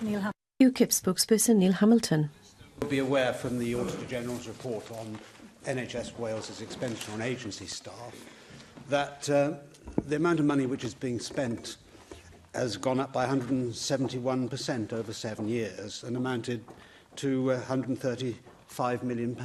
UKIP spokesperson Neil Hamilton. You'll be aware from the Auditor General's report on NHS Wales's expenditure on agency staff that the amount of money which is being spent has gone up by 171% over 7 years and amounted to £135 million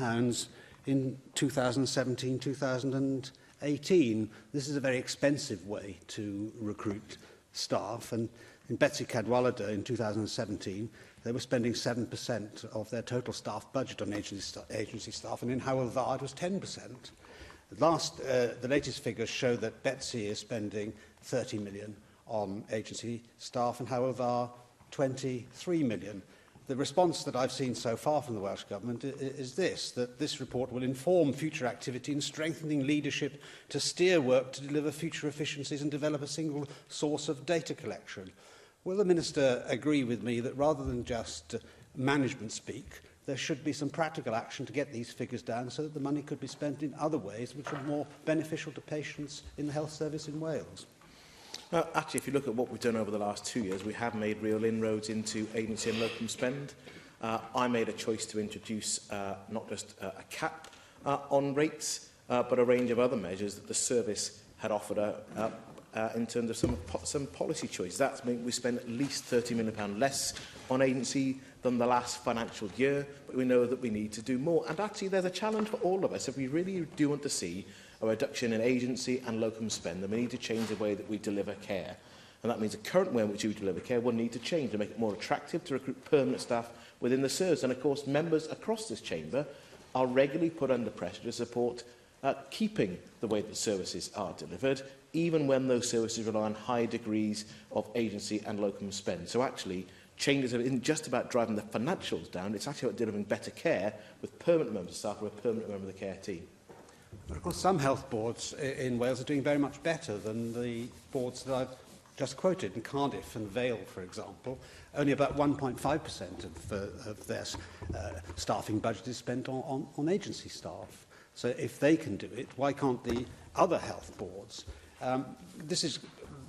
in 2017-2018. This is a very expensive way to recruit staff, and in Betsy Cadwallader in 2017 they were spending 7% of their total staff budget on agency staff, and in Howell Var it was 10%. The latest figures show that Betsy is spending 30 million on agency staff and Howell Var 23 million. The response that I've seen so far from the Welsh Government is that this report will inform future activity in strengthening leadership to steer work to deliver future efficiencies and develop a single source of data collection. Will the Minister agree with me that rather than just management speak, there should be some practical action to get these figures down so that the money could be spent in other ways which are more beneficial to patients in the health service in Wales? Actually, if you look at what we've done over the last 2 years, we have made real inroads into agency and locum spend. I made a choice to introduce not just a cap on rates, but a range of other measures that the service had offered in terms of some policy choices. That's meant we spend at least £30 million less on agency than the last financial year, but we know that we need to do more. And actually, there's a challenge for all of us. If we really do want to see a reduction in agency and locum spend, then we need to change the way that we deliver care. And that means the current way in which we deliver care will need to change to make it more attractive to recruit permanent staff within the service. And of course, members across this chamber are regularly put under pressure to support keeping the way that services are delivered, even when those services rely on high degrees of agency and locum spend. So actually, changes isn't just about driving the financials down, it's actually about delivering better care with permanent members of staff or a permanent member of the care team. But of course, some health boards in Wales are doing very much better than the boards that I've just quoted. In Cardiff and Vale, for example, only about 1.5% of their staffing budget is spent on agency staff. So if they can do it, why can't the other health boards? This is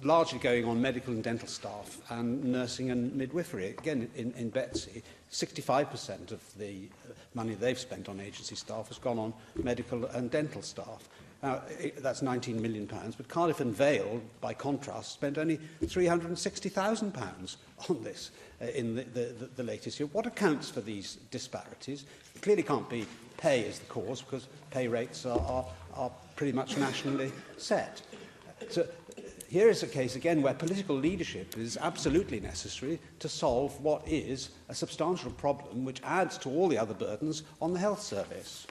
largely going on medical and dental staff and nursing and midwifery. Again, in Betsy, 65% of the money they've spent on agency staff has gone on medical and dental staff. Now, that's £19 million, but Cardiff and Vale, by contrast, spent only £360,000 on this in the latest year. What accounts for these disparities? It clearly can't be pay as the cause, because pay rates are pretty much nationally set. So here is a case, again, where political leadership is absolutely necessary to solve what is a substantial problem which adds to all the other burdens on the health service.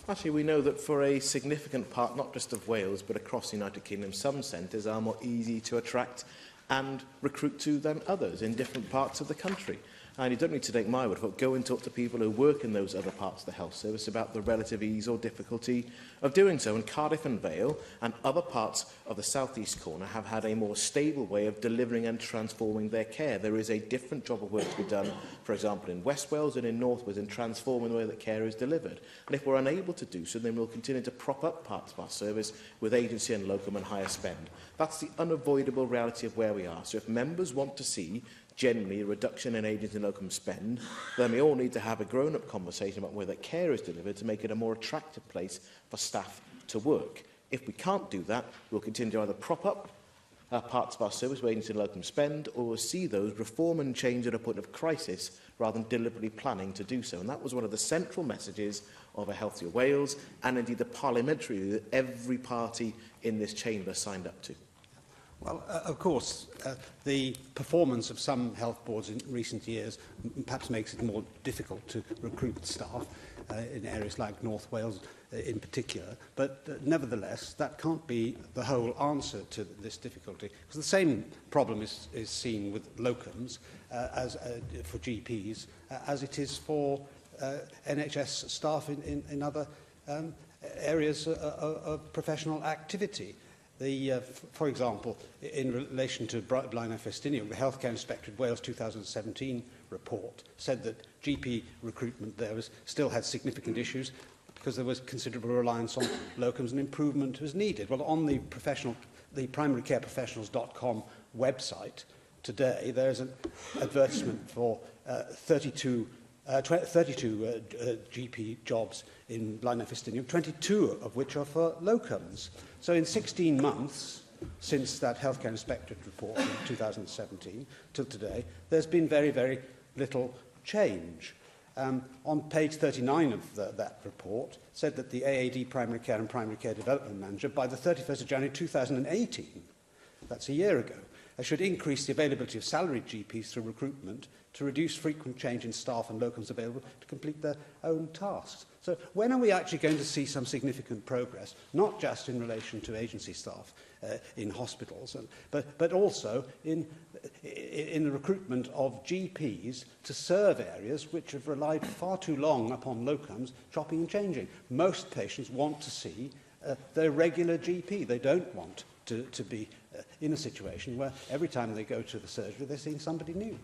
Actually, we know that for a significant part, not just of Wales, but across the United Kingdom, some centres are more easy to attract and recruit to than others in different parts of the country. And you don't need to take my word for it. Go and talk to people who work in those other parts of the health service about the relative ease or difficulty of doing so. And Cardiff and Vale and other parts of the southeast corner have had a more stable way of delivering and transforming their care. There is a different job of work to be done, for example, in West Wales and in North Wales, in transforming the way that care is delivered. And if we're unable to do so, then we'll continue to prop up parts of our service with agency and locum and higher spend. That's the unavoidable reality of where we are. So if members want to see generally a reduction in agency and locum spend, then we all need to have a grown-up conversation about where that care is delivered to make it a more attractive place for staff to work. If we can't do that, we'll continue to either prop up parts of our service with agency and locum spend, or we'll see those reform and change at a point of crisis rather than deliberately planning to do so. And that was one of the central messages of A Healthier Wales, and indeed the parliamentary that every party in this chamber signed up to. Well, of course, the performance of some health boards in recent years perhaps makes it more difficult to recruit staff in areas like North Wales in particular. But nevertheless, that can't be the whole answer to this difficulty, because the same problem is seen with locums for GPs as it is for NHS staff in other areas of professional activity. For example, in relation to Blaenau Ffestiniog, the Healthcare Inspectorate Wales 2017 report said that GP recruitment there still had significant issues because there was considerable reliance on locums and improvement was needed. Well, on the primary care professionals.com website, today, there's an advertisement for 32 GP jobs in Blaenau Ffestiniog, 22 of which are for locums. So in 16 months, since that Healthcare Inspectorate report in 2017 till today, there's been very, very little change. On page 39 of that report, said that the AAD Primary Care and Primary Care Development Manager, by the 31st of January 2018, that's a year ago, should increase the availability of salaried GPs through recruitment to reduce frequent change in staff and locums available to complete their own tasks. So when are we actually going to see some significant progress, not just in relation to agency staff in hospitals, but also in the recruitment of GPs to serve areas which have relied far too long upon locums, chopping and changing? Most patients want to see their regular GP. They don't want to be in a situation where every time they go to the surgery, they're seeing somebody new.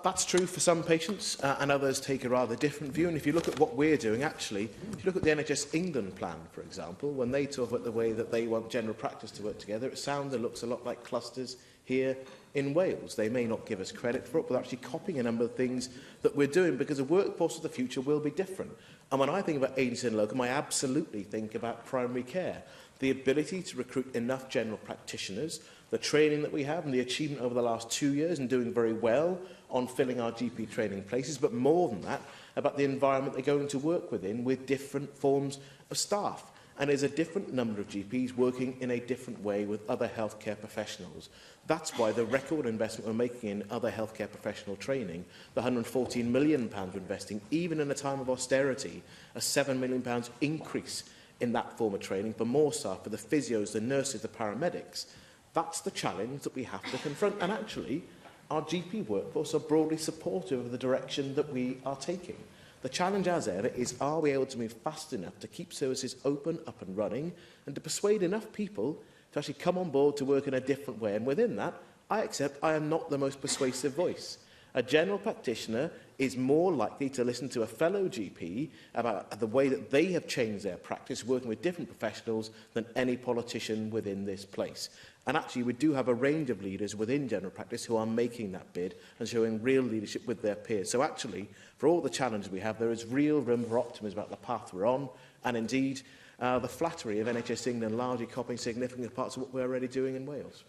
That's true for some patients, and others take a rather different view. And if you look at what we're doing, actually, if you look at the NHS England plan, for example, when they talk about the way that they want general practice to work together, it sounds and looks a lot like clusters here in Wales. They may not give us credit for it, but actually copying a number of things that we're doing, because the workforce of the future will be different. And when I think about agency and locum, I absolutely think about primary care. The ability to recruit enough general practitioners, the training that we have and the achievement over the last 2 years and doing very well on filling our GP training places, but more than that, about the environment they're going to work within with different forms of staff. And there's a different number of GPs working in a different way with other healthcare professionals. That's why the record investment we're making in other healthcare professional training, the £114 million we're investing, even in a time of austerity, a £7 million increase in that form of training for more staff, for the physios, the nurses, the paramedics. That's the challenge that we have to confront. And actually, our GP workforce are broadly supportive of the direction that we are taking. The challenge, as ever, is are we able to move fast enough to keep services open, up and running, and to persuade enough people to actually come on board to work in a different way. And within that, I accept I am not the most persuasive voice. A general practitioner is more likely to listen to a fellow GP about the way that they have changed their practice working with different professionals than any politician within this place. And actually, we do have a range of leaders within general practice who are making that bid and showing real leadership with their peers. So actually, for all the challenges we have, there is real room for optimism about the path we're on, and indeed, the flattery of NHS England largely copying significant parts of what we're already doing in Wales.